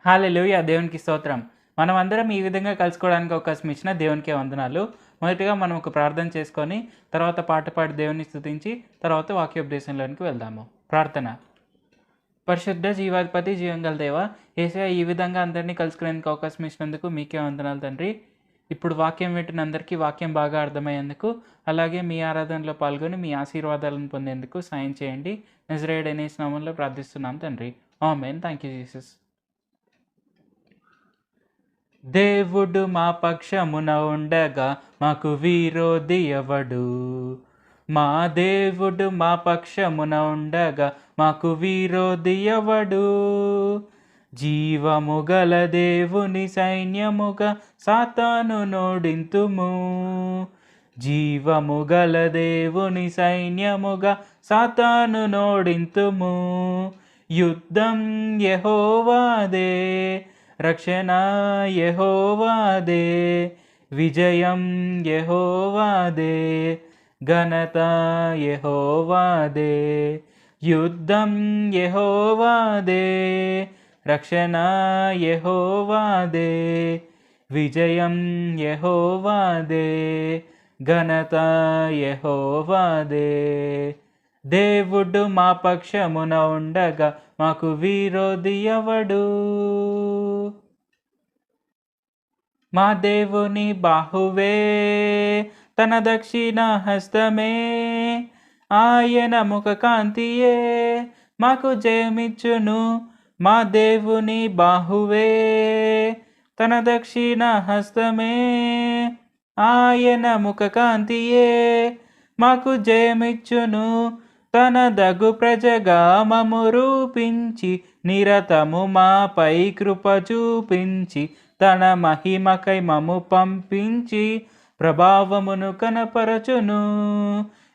హల్లెలూయా! దేవునికి స్తోత్రం. మనమందరం ఈ విధంగా కలుసుకోవడానికి అవకాశం ఇచ్చిన దేవునికే వందనాలు. మొదటిగా మనం ఒక ప్రార్థన చేసుకొని, తర్వాత పాట పాడి దేవున్ని స్తుతించి, తర్వాత వాక్యోపదేశంలోనికి వెళ్దాము. ప్రార్థన. పరిశుద్ధ జీవాధిపతి జీవంగల దేవ, యేసయ్య ఈ విధంగా అందరినీ కలుసుకునేందుకు అవకాశం ఇచ్చినందుకు మీకే వందనాలు తండ్రి. ఇప్పుడు వాక్యం వింటున్న అందరికీ వాక్యం బాగా అర్థమయ్యేందుకు, అలాగే మీ ఆరాధనలో పాల్గొని మీ ఆశీర్వాదాలను పొందేందుకు సాయం చేయండి. నజరేయుడైన యేసు నామములో ప్రార్థిస్తున్నాం తండ్రి. ఆమేన్. Thank you Jesus. దేవుడు మా పక్షమున ఉండగా మాకు విరోధి ఎవడు? మా దేవుడు మా పక్షమున ఉండగా మాకు విరోధి ఎవడు? జీవము గల దేవుని సైన్యముగా సాతాను నోడింతుము. జీవము గల దేవుని సైన్యముగా సాతాను నోడింతుము. యుద్ధం యెహోవాదే, రక్షణ యెహోవాదే, విజయం యెహోవాదే, ఘనత యెహోవాదే. యుద్ధం యెహోవాదే, రక్షణ యెహోవాదే, విజయం యెహోవాదే, ఘనత యెహోవాదే. దేవుడు మా పక్షమున ఉండగా మాకు విరోధి ఎవడు? మా దేవుని బాహువే, తన దక్షిణ హస్తమే, ఆయన ముఖ కాంతియే మాకు జయమిచ్చును. మా దేవుని బాహువే, తన దక్షిణ హస్తమే, ఆయన ముఖ కాంతియే మాకు జయమిచ్చును. తన దగు ప్రజగా మము రూపించి, నిరతము మాపై కృప చూపించి, తన మహిమకై మము పంపించి, ప్రభావమును కనపరచును.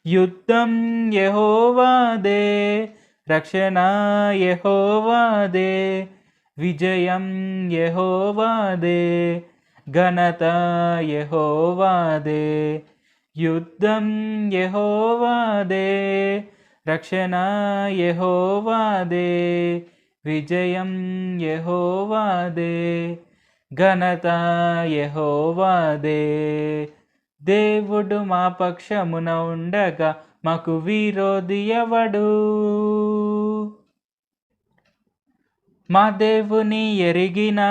యుద్ధం యెహోవాదే, రక్షణ యెహోవాదే, విజయం యెహోవాదే, ఘనత యెహోవాదే. యుద్ధం యెహోవాదే, రక్షణ యెహోవాదే, విజయం యెహోవాదే, ఘనత యెహోవాదే. దేవుడు మా పక్షమున ఉండగా మాకు విరోధి ఎవడు? మా దేవుని ఎరిగిన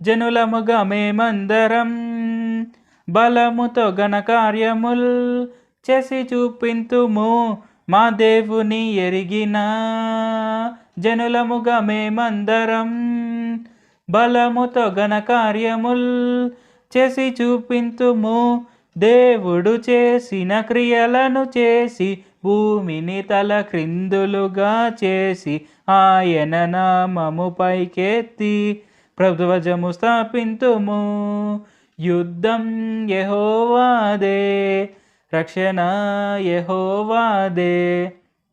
జనులముగా మేమందరం, బలముతో ఘన కార్యముల్ చేసి చూపింతుము. మా దేవుని ఎరిగిన జనులముగా మేమందరం, బలముతో ఘన కార్యముల్ చేసి చూపింతుము. దేవుడు చేసిన క్రియలను చేసి, భూమిని తల క్రిందులుగా చేసి, ఆయన నామము పైకెత్తి ప్రభుధ్వజము స్థాపింతుము. యుద్ధం యెహోవాదే, రక్షణ యెహోవాదే,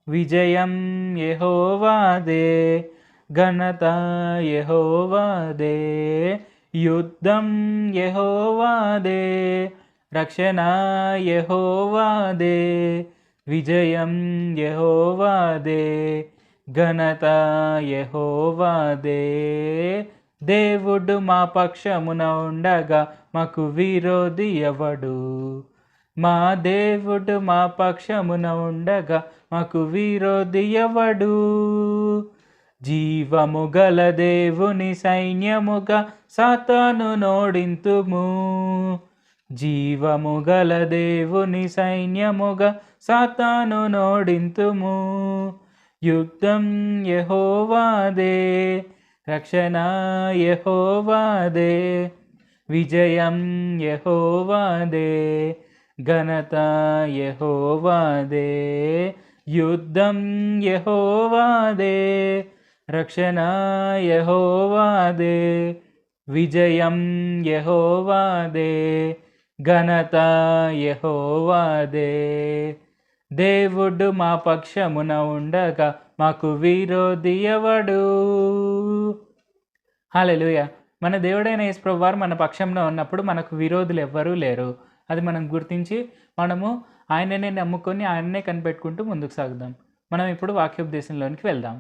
విజయం యెహోవాదే, ఘనత యెహోవాదే. యుద్ధం యెహోవాదే, రక్షణ యెహోవాదే, విజయం యెహోవాదే, ఘనత యెహోవాదే. దేవుడు మా పక్షమున ఉండగా మాకు విరోధి ఎవడు? మా దేవుడు మా పక్షమున ఉండగా మాకు విరోధి ఎవడు? జీవము గల దేవుని సైన్యముగా సాతాను నోడింతుము. జీవము గల దేవుని సైన్యముగా సాతాను నోడింతుము. యుద్ధం యెహోవాదే, రక్షణ యెహోవాదే, విజయం యెహోవాదే, ఘనత యెహోవాదే. యుద్ధం యెహోవాదే, రక్షణ యెహోవాదే, విజయం యెహోవాదే, ఘనత యెహోవాదే. దేవుడు మా పక్షమున ఉండగా మాకు విరోధి ఎవడు? హల్లెలూయా! మన దేవుడైన యేసు ప్రభువారు మన పక్షంలో ఉన్నప్పుడు మనకు విరోధులు ఎవ్వరూ లేరు. అది మనం గుర్తించి మనము ఆయననే నమ్ముకొని ఆయననే కనిపెట్టుకుంటూ ముందుకు సాగుదాం. మనం ఇప్పుడు వాక్యోపదేశంలోనికి వెళ్దాం.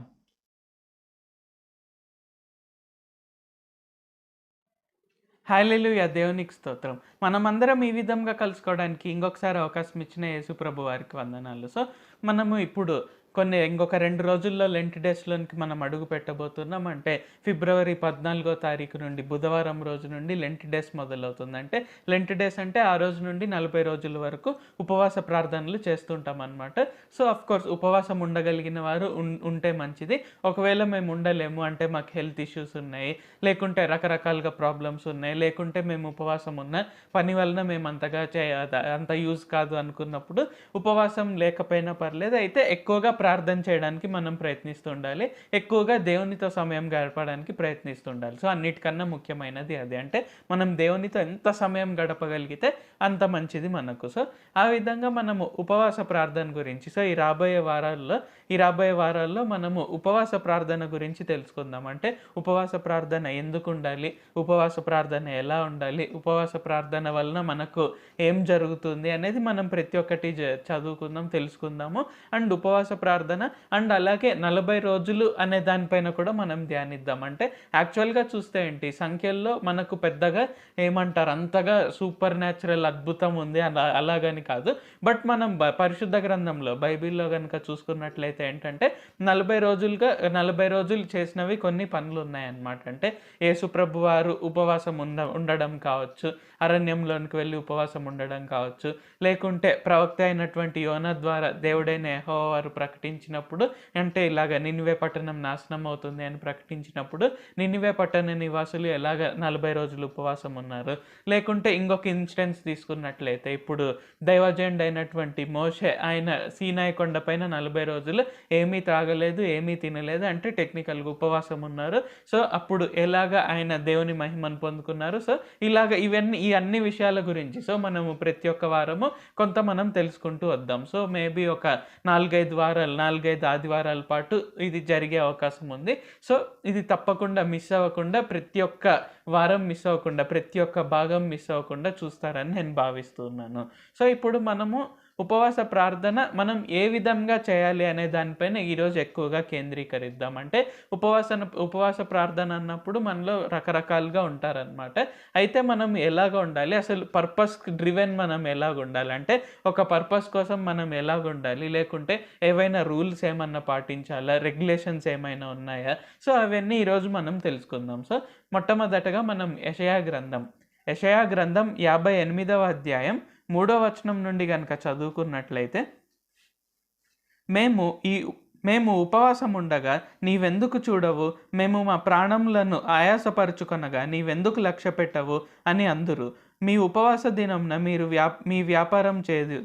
హల్లెలూయా! దేవునికి స్తోత్రం. మనమందరం ఈ విధంగా కలుసుకోవడానికి ఇంకొకసారి అవకాశం ఇచ్చిన యేసు ప్రభు వారికి వందనాలు. సో, మనము ఇప్పుడు ఇంకొక 2 రోజుల్లో లెంట్ డేస్‌లోనికి మనం అడుగు పెట్టబోతున్నాం. అంటే ఫిబ్రవరి 14 తారీఖు నుండి బుధవారం రోజు నుండి లెంట్ డేస్ మొదలవుతుంది. అంటే లెంట్ డేస్ అంటే ఆ రోజు నుండి 40 రోజుల వరకు ఉపవాస ప్రార్థనలు చేస్తుంటామనమాట. సో, ఆఫ్‌కోర్స్ ఉపవాసం ఉండగలిగిన వారు ఉంటే మంచిది. ఒకవేళ మేము ఉండలేము అంటే మాకు హెల్త్ ఇష్యూస్ ఉన్నాయి, లేకుంటే రకరకాలుగా ప్రాబ్లమ్స్ ఉన్నాయి, లేకుంటే మేము ఉపవాసం ఉన్న పని వలన మేము అంత యూజ్ కాదు అనుకున్నప్పుడు ఉపవాసం లేకపోయినా పర్లేదు. అయితే ఎక్కువగా ప్రార్థన చేయడానికి మనం ప్రయత్నిస్తూ ఉండాలి. ఎక్కువగా దేవునితో సమయం గడపడానికి ప్రయత్నిస్తూ ఉండాలి. సో, అన్నిటికన్నా ముఖ్యమైనది అది. అంటే మనం దేవునితో ఎంత సమయం గడపగలిగితే అంత మంచిది మనకు. సో, ఆ విధంగా మనము ఉపవాస ప్రార్థన గురించి ఈ రాబోయే వారాల్లో మనము ఉపవాస ప్రార్థన గురించి తెలుసుకుందాం. అంటే ఉపవాస ప్రార్థన ఎందుకుండాలి? ఉపవాస ప్రార్థన ఎలా ఉండాలి? ఉపవాస ప్రార్థన వలన మనకు ఏం జరుగుతుంది అనేది మనం ప్రతి ఒక్కటి చదువుకుందాం, తెలుసుకుందాము. అండ్ ఉపవాస ప్రార్థన అండ్ అలాగే 40 రోజులు అనే దానిపైన కూడా మనం ధ్యానిద్దాం. అంటే యాక్చువల్‌గా చూస్తే ఏంటి సంఖ్యల్లో మనకు పెద్దగా ఏమంటారు అంతగా సూపర్ న్యాచురల్ అద్భుతం ఉంది అలాగని కాదు. బట్ మనం పరిశుద్ధ గ్రంథంలో బైబిల్‌లో గనుక చూసుకున్నట్లయితే ఏంటంటే 40 రోజులు చేసినవి కొన్ని పనులున్నాయన్నమాట. అంటే యేసుప్రభు వారు ఉపవాసం ఉండడం కావచ్చు, అరణ్యంలోనికి వెళ్ళి ఉపవాసం ఉండడం కావచ్చు, లేకుంటే ప్రవక్త అయినటువంటి యోనా ద్వారా దేవుడైన యెహోవా వారు ప్రకటించినప్పుడు అంటే ఇలాగ నినివే పట్టణం నాశనం అవుతుంది అని ప్రకటించినప్పుడు నినివే పట్టణ నివాసులు ఎలాగ 40 రోజులు ఉపవాసం ఉన్నారు. లేకుంటే ఇంకొక ఇన్స్టెన్స్ తీసుకున్నట్లయితే ఇప్పుడు దైవజనుడు అయినటువంటి మోషే ఆయన సీనాయి కొండపైన 40 రోజులు ఏమీ త్రాగలేదు, ఏమీ తినలేదు. అంటే టెక్నికల్‌గా ఉపవాసం ఉన్నారు. సో, అప్పుడు ఎలాగ ఆయన దేవుని మహిమను పొందుకున్నారు. సో, ఇలాగ ఈ అన్ని విషయాల గురించి సో, మనము ప్రతి ఒక్క వారము మనం తెలుసుకుంటూ వద్దాం. సో, మేబీ ఒక 4, 5 ఆదివారాల పాటు ఇది జరిగే అవకాశం ఉంది. సో, ఇది తప్పకుండా మిస్ అవ్వకుండా ప్రతి ఒక్క వారం మిస్ అవ్వకుండా, ప్రతి ఒక్క భాగం మిస్ అవ్వకుండా చూస్తారని నేను భావిస్తున్నాను. సో, ఇప్పుడు మనము ఉపవాస ప్రార్థన మనం ఏ విధంగా చేయాలి అనే దానిపైన ఈరోజు ఎక్కువగా కేంద్రీకరిద్దాం. అంటే ఉపవాస ప్రార్థన అన్నప్పుడు మనలో రకరకాలుగా ఉంటారనమాట. అయితే మనం ఎలాగ ఉండాలి? అసలు పర్పస్ డ్రివెన్ మనం ఎలాగ ఉండాలి? అంటే ఒక పర్పస్ కోసం మనం ఎలాగ ఉండాలి? లేకుంటే ఏవైనా రూల్స్ ఏమన్నా పాటించాలా? రెగ్యులేషన్స్ ఏమైనా ఉన్నాయా? సో, అవన్నీ ఈరోజు మనం తెలుసుకుందాం. సో, మొట్టమొదటగా మనం యెషయా గ్రంథం 58వ అధ్యాయం 3వ వచనం నుండి గనక చదువుకున్నట్లయితే మేము ఉపవాసం ఉండగా నీవెందుకు చూడవు? మేము మా ప్రాణములను ఆయాసపరుచుకొనగా నీవెందుకు లక్ష్యపెట్టవు అని అందురు. మీ ఉపవాస దినంన మీరు మీ వ్యాపారం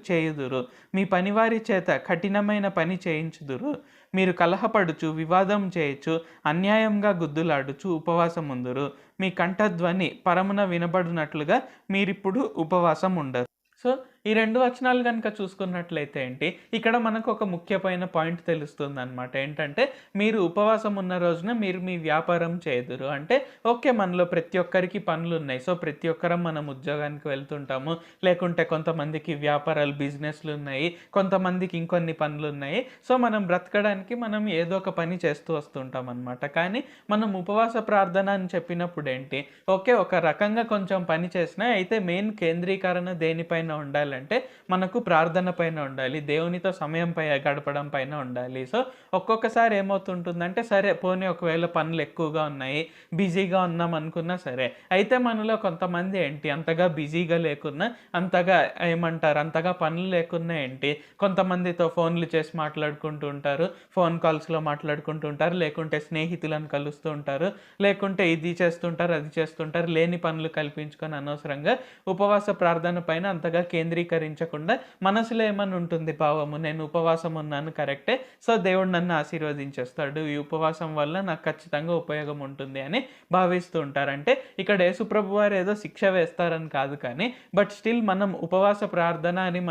చేయుదురు, మీ పనివారి చేత కఠినమైన పని చేయించుదురు. మీరు కలహపడుచు వివాదం చేయొచ్చు, అన్యాయంగా గుద్దులాడుచు ఉపవాసముందురు. మీ కంఠధ్వని పరమున వినబడినట్లుగా మీరిప్పుడు ఉపవాసం ఉండరు. సో, ఈ 2 వచనాలు గనుక చూసుకున్నట్లయితే ఏంటి ఇక్కడ మనకు ఒక ముఖ్యమైన పాయింట్ తెలుస్తుందనమాట. ఏంటంటే మీరు ఉపవాసం ఉన్న రోజున మీరు మీ వ్యాపారం చేయుదురు. అంటే ఓకే, మనలో ప్రతి ఒక్కరికి పనులున్నాయి. సో, ప్రతి ఒక్కరం మనం ఉద్యోగానికి వెళ్తుంటాము, లేకుంటే కొంతమందికి వ్యాపారాలు బిజినెస్లు ఉన్నాయి, కొంతమందికి ఇంకొన్ని పనులున్నాయి. సో, మనం బ్రతకడానికి మనం ఏదో ఒక పని చేస్తూ వస్తుంటాం అనమాట. కానీ మనం ఉపవాస ప్రార్థన అని చెప్పినప్పుడు ఏంటి ఓకే, ఒక రకంగా కొంచెం పని చేసినా అయితే మెయిన్ కేంద్రీకరణ దేనిపైన ఉండాలి అంటే మనకు ప్రార్థన పైన ఉండాలి, దేవునితో సమయం గడపడం పైన ఉండాలి. సో, ఒక్కొక్కసారి ఏమవుతుంటుందంటే సరే పోనీ ఒకవేళ పనులు ఎక్కువగా ఉన్నాయి, బిజీగా ఉన్నాం అనుకున్నా సరే, అయితే మనలో కొంతమంది ఏంటి అంతగా బిజీగా లేకున్నా, అంతగా పనులు లేకున్నా ఏంటి కొంతమందితో ఫోన్లు చేసి మాట్లాడుకుంటూ ఉంటారు, ఫోన్ కాల్స్లో మాట్లాడుకుంటూ ఉంటారు, లేకుంటే స్నేహితులను కలుస్తూ ఉంటారు, లేకుంటే ఇది చేస్తుంటారు అది చేస్తుంటారు, లేని పనులు కల్పించుకొని అనవసరంగా ఉపవాస ప్రార్థన పైన అంతగా కేంద్రీకరించకుండా మనసులో ఏమని ఉంటుంది భావము, నేను ఉపవాసం ఉన్నాను కరెక్టే, సో దేవుడు నన్ను ఆశీర్వదించేస్తాడు, ఈ ఉపవాసం వల్ల నాకు ఖచ్చితంగా ఉపయోగం ఉంటుంది అని భావిస్తూ ఉంటారంటే ఇక్కడ యేసుప్రభు వారు ఏదో శిక్ష వేస్తారని కాదు, కానీ బట్ స్టిల్ మనం ఉపవాస ప్రార్థన అని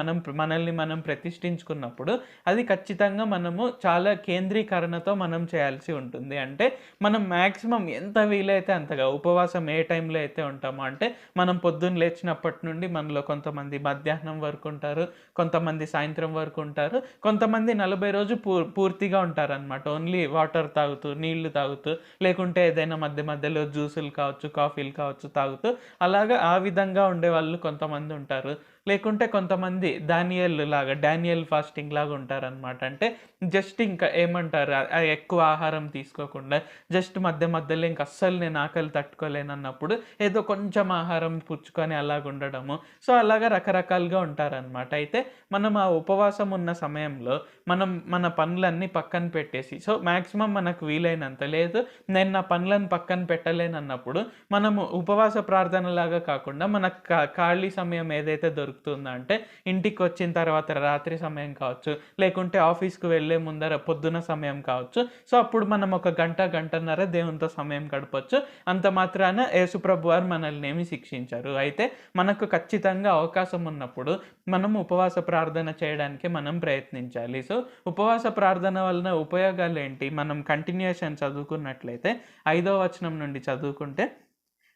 మనల్ని మనం ప్రతిష్ఠించుకున్నప్పుడు అది ఖచ్చితంగా మనము చాలా కేంద్రీకరణతో మనం చేయాల్సి ఉంటుంది. అంటే మనం మ్యాక్సిమం ఎంత వీలైతే అంతగా ఉపవాసం ఏ టైంలో అయితే ఉంటామో, అంటే మనం పొద్దున్న లేచినప్పటి నుండి మనలో కొంతమంది మధ్యాహ్నం మధ్యాహ్నం వరకు ఉంటారు, కొంతమంది సాయంత్రం వరకు ఉంటారు, కొంతమంది 40 రోజు పూర్తిగా ఉంటారనమాట. ఓన్లీ వాటర్ తాగుతూ, నీళ్లు తాగుతూ, లేకుంటే ఏదైనా మధ్య మధ్యలో జ్యూసులు కావచ్చు, కాఫీలు కావచ్చు తాగుతూ, అలాగా ఆ విధంగా ఉండేవాళ్ళు కొంతమంది ఉంటారు. లేకుంటే కొంతమంది డానియల్ ఫాస్టింగ్ లాగా ఉంటారనమాట. అంటే జస్ట్ ఇంకా ఏమంటారు, ఎక్కువ ఆహారం తీసుకోకుండా జస్ట్ మధ్య మధ్యలో ఇంక అస్సలు నేను ఆకలి తట్టుకోలేనన్నప్పుడు ఏదో కొంచెం ఆహారం పుచ్చుకొని అలాగ ఉండడము. సో అలాగా రకరకాలుగా ఉంటారనమాట. అయితే మనం ఆ ఉపవాసం ఉన్న సమయంలో మనం మన పనులన్నీ పక్కన పెట్టేసి, సో మ్యాక్సిమం మనకు వీలైనంత, లేదు నేను నా పనులను పక్కన పెట్టలేనన్నప్పుడు మనము ఉపవాస ప్రార్థనలాగా కాకుండా మనకు ఖాళీ సమయం ఏదైతే దొరుకుతుందో, అంటే ఇంటికి వచ్చిన తర్వాత రాత్రి సమయం కావచ్చు, లేకుంటే ఆఫీస్కి వెళ్ళే ముందర పొద్దున సమయం కావచ్చు, సో అప్పుడు మనం ఒక గంటన్నర దేవునితో సమయం గడపచ్చు. అంత మాత్రాన యేసుప్రభు వారు మనల్ని ఏమి శిక్షించారు. అయితే మనకు ఖచ్చితంగా అవకాశం ఉన్నప్పుడు మనం ఉపవాస ప్రార్థన చేయడానికి మనం ప్రయత్నించాలి. సో ఉపవాస ప్రార్థన వలన ఉపయోగాలు ఏంటి, మనం కంటిన్యూషన్ చదువుకున్నట్లయితే 5వ వచనం నుండి చదువుకుంటే,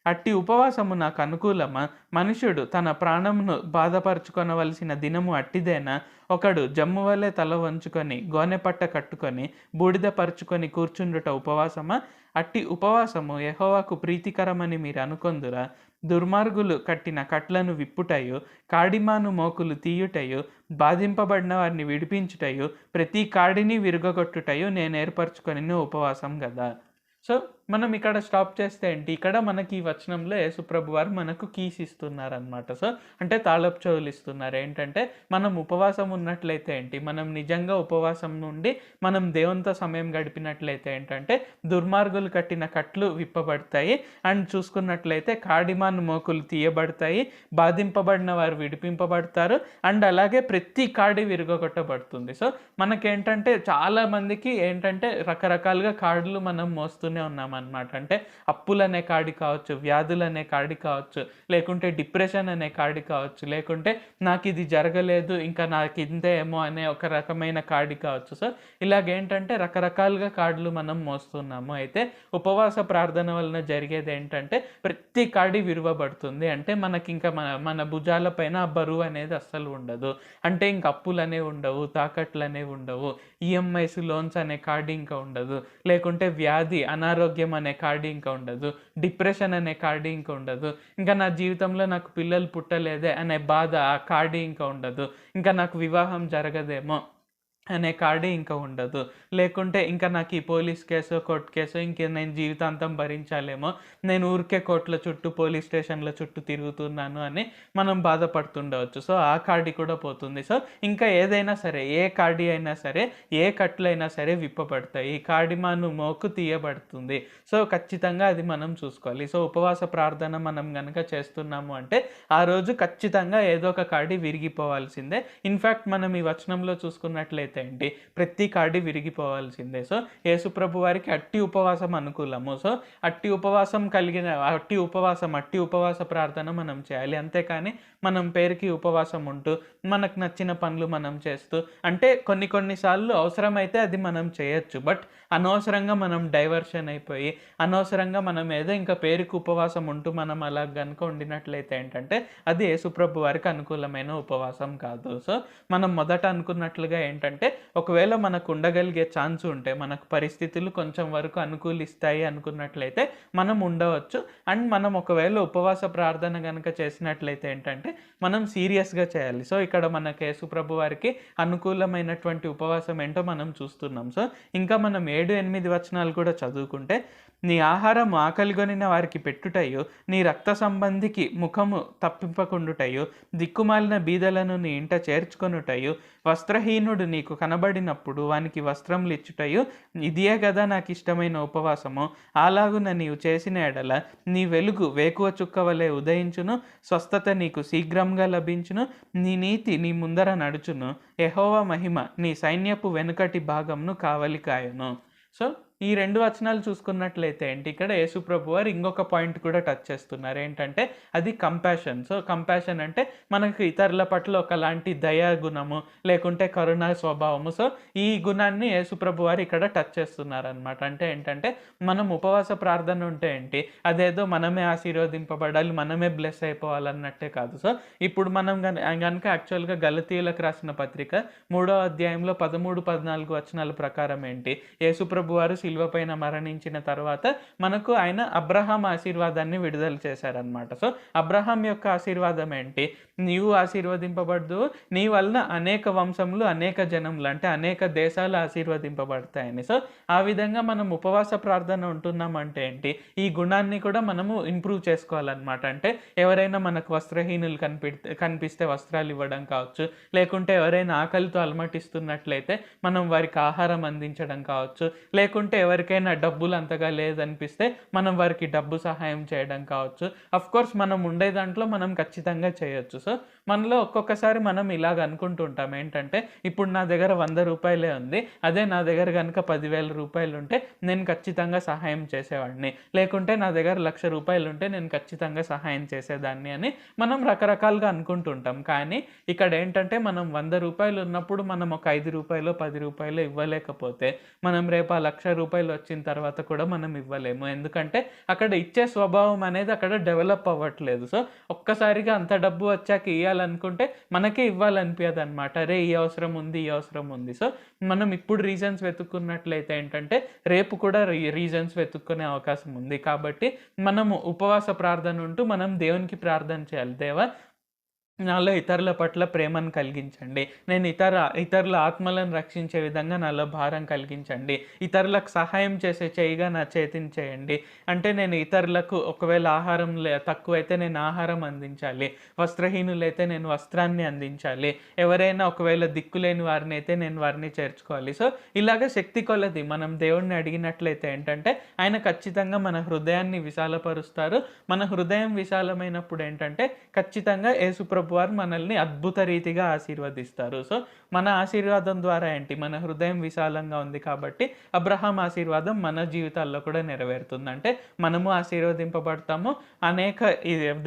అట్టి ఉపవాసము నాకు అనుకూలమా, మనుష్యుడు తన ప్రాణమును బాధపరచుకొనవలసిన దినము అట్టిదేనా, ఒకడు జమ్ము వలె తల వంచుకొని గోనెపట్ట కట్టుకొని బూడిద పరుచుకొని కూర్చుండుట ఉపవాసమా, అట్టి ఉపవాసము యెహోవాకు ప్రీతికరమని మీరు అనుకొందురా, దుర్మార్గులు కట్టిన కట్లను విప్పుటయు, కాడిమాను మోకులు తీయుటయు, బాధింపబడిన వారిని విడిపించుటయు, ప్రతి కాడిని విరుగగొట్టుటయు నేను ఏర్పరచుకొని ఉపవాసం కదా. సో మనం ఇక్కడ స్టాప్ చేస్తే ఏంటి, ఇక్కడ మనకి ఈ వచనంలో యేసుప్రభు వారు మనకు కీస్ ఇస్తున్నారనమాట. సో అంటే తాళపు చెవులు ఇస్తున్నారు. ఏంటంటే మనం ఉపవాసం ఉన్నట్లయితే ఏంటి, మనం నిజంగా ఉపవాసం నుండి మనం దేవునితో సమయం గడిపినట్లయితే ఏంటంటే దుర్మార్గులు కట్టిన కట్లు విప్పబడతాయి, అండ్ చూసుకున్నట్లయితే కాడిమాను మోకులు తీయబడతాయి, బాధింపబడిన వారు విడిపింపబడతారు, అండ్ అలాగే ప్రతి కాడి విరుగొట్టబడుతుంది. సో మనకేంటంటే చాలా మందికి ఏంటంటే రకరకాలుగా కాడులు మనం మోస్తూనే ఉన్నాం అనమాట. అంటే అప్పులనే కాడి కావచ్చు, వ్యాధులనే కాడి కావచ్చు, లేకుంటే డిప్రెషన్ అనే కాడి కావచ్చు, లేకుంటే నాకు ఇది జరగలేదు ఇంకా నాకు ఇంతే ఏమో అనే ఒక రకమైన కాడి కావచ్చు. సో ఇలాగేంటంటే రకరకాలుగా కాడులు మనం మోస్తున్నాము. అయితే ఉపవాస ప్రార్థన వలన జరిగేది ఏంటంటే ప్రతి కాడి విరువబడుతుంది. అంటే మనకి ఇంకా మన భుజాల పైన ఆ బరువు అనేది అస్సలు ఉండదు. అంటే ఇంక అప్పులు అనేవి ఉండవు, తాకట్లు అనేవి ఉండవు, ఈఎంఐస్ లోన్స్ అనే కాడి ఇంకా ఉండదు, లేకుంటే వ్యాధి అనారోగ్యం అనే కాడి ఇంకా ఉండదు, డిప్రెషన్ అనే కాడి ఇంకా ఉండదు, ఇంకా నా జీవితంలో నాకు పిల్లలు పుట్టలేదే అనే బాధ ఆ కాడి ఇంకా ఉండదు, ఇంకా నాకు వివాహం జరగదేమో అనే కాడి ఇంకా ఉండదు, లేకుంటే ఇంకా నాకు ఈ పోలీస్ కేసో కోర్టు కేసో ఇంక నేను జీవితాంతం భరించాలేమో, నేను ఊరికే కోర్టుల చుట్టూ పోలీస్ స్టేషన్ల చుట్టూ తిరుగుతున్నాను అని మనం బాధపడుతుండవచ్చు. సో ఆ కాడి కూడా పోతుంది. సో ఇంకా ఏదైనా సరే, ఏ కాడి అయినా సరే, ఏ కట్లైనా సరే విప్పబడతాయి, ఈ కాడిమాను మోకు తీయబడుతుంది. సో ఖచ్చితంగా అది మనం చూసుకోవాలి. సో ఉపవాస ప్రార్థన మనం కనుక చేస్తున్నాము అంటే ఆ రోజు ఖచ్చితంగా ఏదో ఒక కాడి విరిగిపోవాల్సిందే. ఇన్ఫ్యాక్ట్ మనం ఈ వచనంలో చూసుకున్నట్లయితే ఏంటి, ప్రతి కాడి విరిగిపోవాల్సిందే. సో యేసుప్రభు వారికి అట్టి ఉపవాసం అనుకూలము. సో అట్టి ఉపవాస ప్రార్థన మనం చేయాలి. అంతేకాని మనం పేరుకి ఉపవాసం ఉంటూ మనకు నచ్చిన పనులు మనం చేస్తూ, అంటే కొన్నిసార్లు అవసరమైతే అది మనం చేయొచ్చు, బట్ అనవసరంగా మనం డైవర్షన్ అయిపోయి అనవసరంగా మనం ఏదో ఇంకా పేరుకి ఉపవాసం ఉంటూ మనం అలా కనుక ఉండినట్లయితే ఏంటంటే అది యేసుప్రభు వారికి అనుకూలమైన ఉపవాసం కాదు. సో మనం మొదట అనుకున్నట్లుగా ఏంటంటే ఒకవేళ మనకు ఉండగలిగే ఛాన్స్ ఉంటే, మనకు పరిస్థితులు కొంచెం వరకు అనుకూలిస్తాయి అనుకున్నట్లయితే మనం ఉండవచ్చు. అండ్ మనం ఒకవేళ ఉపవాస ప్రార్థన కనుక చేసినట్లయితే ఏంటంటే మనం సీరియస్గా చేయాలి. సో ఇక్కడ మనకు యేసుప్రభు వారికి అనుకూలమైనటువంటి ఉపవాసం ఏంటో మనం చూస్తున్నాం. సో ఇంకా మనం 7-8 వచనాలు కూడా చదువుకుంటే, నీ ఆహారం ఆకలిగొనిన వారికి పెట్టుటయు, నీ రక్త సంబంధికి ముఖము తప్పింపకుండుటయు, దిక్కుమాలిన బీదలను నీ ఇంట చేర్చుకొనుటయు, వస్త్రహీనుడు నీకు కనబడినప్పుడు వానికి వస్త్రములు ఇచ్చుటయు, ఇదియే కదా నాకు ఇష్టమైన ఉపవాసము. అలాగున నీవు చేసిన ఎడల నీ వెలుగు వేకువ చుక్క వలె ఉదయించును, స్వస్థత నీకు శీఘ్రంగా లభించును, నీ నీతి నీ ముందర నడుచును, యెహోవా మహిమ నీ సైన్యపు వెనుకటి భాగంను కావలి కాయును. సో ఈ 2 వచనాలు చూసుకున్నట్లయితే ఏంటి, ఇక్కడ యేసు ప్రభువారు ఇంకొక పాయింట్ కూడా టచ్ చేస్తున్నారు. ఏంటంటే అది కంపాషన్. సో, కంపాషన్ అంటే మనకు ఇతరుల పట్ల ఒకలాంటి దయా గుణము, లేకుంటే కరుణా స్వభావము. సో, ఈ గుణాన్ని యేసు ప్రభువారు ఇక్కడ టచ్ చేస్తున్నారనమాట. అంటే ఏంటంటే మనం ఉపవాస ప్రార్థన ఉంటే ఏంటి, అదేదో మనమే ఆశీర్వదింపబడాలి, మనమే బ్లెస్ అయిపోవాలన్నట్టే కాదు. సో, ఇప్పుడు మనం గనుక యాక్చువల్‌గా గలతీయులకు రాసిన పత్రిక 3వ అధ్యాయంలో 13, 14 వచనాల ప్రకారం ఏంటి, యేసుప్రభు వారు శిలువ పైన మరణించిన తర్వాత మనకు ఆయన అబ్రహాం ఆశీర్వాదాన్ని విడుదల చేశారనమాట. సో, అబ్రహాం యొక్క ఆశీర్వాదం ఏంటి, నీవు ఆశీర్వదింపబడ్దువు, నీ వలన అనేక వంశములు, అనేక జనములు అంటే అనేక దేశాలు ఆశీర్వదింపబడతాయని. సో, ఆ విధంగా మనం ఉపవాస ప్రార్థన ఉంటున్నామంటే ఏంటి, ఈ గుణాన్ని కూడా మనము ఇంప్రూవ్ చేసుకోవాలన్నమాట. అంటే ఎవరైనా మనకు వస్త్రహీనులు కనిపిస్తే వస్త్రాలు ఇవ్వడం కావచ్చు, లేకుంటే ఎవరైనా ఆకలితో అలమటిస్తున్నట్లయితే మనం వారికి ఆహారం అందించడం కావచ్చు, లేకుంటే ఎవరికైనా డబ్బులు అంతగా లేదనిపిస్తే మనం వారికి డబ్బు సహాయం చేయడం కావచ్చు. కోర్స్ మనం ఉండే దాంట్లో మనం ఖచ్చితంగా చేయొచ్చు. సో, మనలో ఒక్కొక్కసారి మనం ఇలాగ అనుకుంటూ ఉంటాం ఏంటంటే, ఇప్పుడు నా దగ్గర 100 రూపాయలే ఉంది, అదే నా దగ్గర కనుక 10,000 రూపాయలు ఉంటే నేను ఖచ్చితంగా సహాయం చేసేవాడిని, లేకుంటే నా దగ్గర 1,00,000 రూపాయలు ఉంటే నేను ఖచ్చితంగా సహాయం చేసేదాన్ని అని మనం రకరకాలుగా అనుకుంటుంటాం. కానీ ఇక్కడ ఏంటంటే మనం 100 రూపాయలు ఉన్నప్పుడు మనం ఒక 5 రూపాయలు, 10 రూపాయలు ఇవ్వలేకపోతే మనం రేపు ఆ 1,00,000 రూపాయలు వచ్చిన తర్వాత కూడా మనం ఇవ్వలేము. ఎందుకంటే అక్కడ ఇచ్చే స్వభావం అనేది అక్కడ డెవలప్ అవ్వట్లేదు. సో, ఒక్కసారిగా అంత డబ్బు వచ్చాక ఇవ్వాలనుకుంటే మనకే ఇవ్వాలనిపించదు అనమాట. అరే, ఈ అవసరం ఉంది, ఈ అవసరం ఉంది. సో, మనం ఇప్పుడు రీజన్స్ వెతుక్కున్నట్లయితే ఏంటంటే రేపు కూడా రీజన్స్ వెతుక్కునే అవకాశం ఉంది. కాబట్టి మనము ఉపవాస ప్రార్థన ఉంటూ మనం దేవునికి ప్రార్థన చేయాలి. దేవా, నాలో ఇతరుల పట్ల ప్రేమను కలిగించండి, నేను ఇతరుల ఆత్మలను రక్షించే విధంగా నాలో భారం కలిగించండి, ఇతరులకు సహాయం చేసే చేయిగా నా చేతిని చేయండి. అంటే నేను ఇతరులకు ఒకవేళ ఆహారం తక్కువైతే నేను ఆహారం అందించాలి, వస్త్రహీనులైతే నేను వస్త్రాన్ని అందించాలి, ఎవరైనా ఒకవేళ దిక్కులేని వారిని అయితే నేను వారిని చేర్చుకోవాలి. సో, ఇలాగ శక్తి కొలది మనం దేవుడిని అడిగినట్లయితే ఏంటంటే ఆయన ఖచ్చితంగా మన హృదయాన్ని విశాలపరుస్తారు. మన హృదయం విశాలమైనప్పుడు ఏంటంటే ఖచ్చితంగా యేసుప్రభు వారు మనల్ని అద్భుత రీతిగా ఆశీర్వదిస్తారు. సో, మన ఆశీర్వాదం ద్వారా ఏంటి, మన హృదయం విశాలంగా ఉంది కాబట్టి అబ్రహాం ఆశీర్వాదం మన జీవితాల్లో కూడా నెరవేరుతుంది. అంటే మనము ఆశీర్వదింపబడతాము, అనేక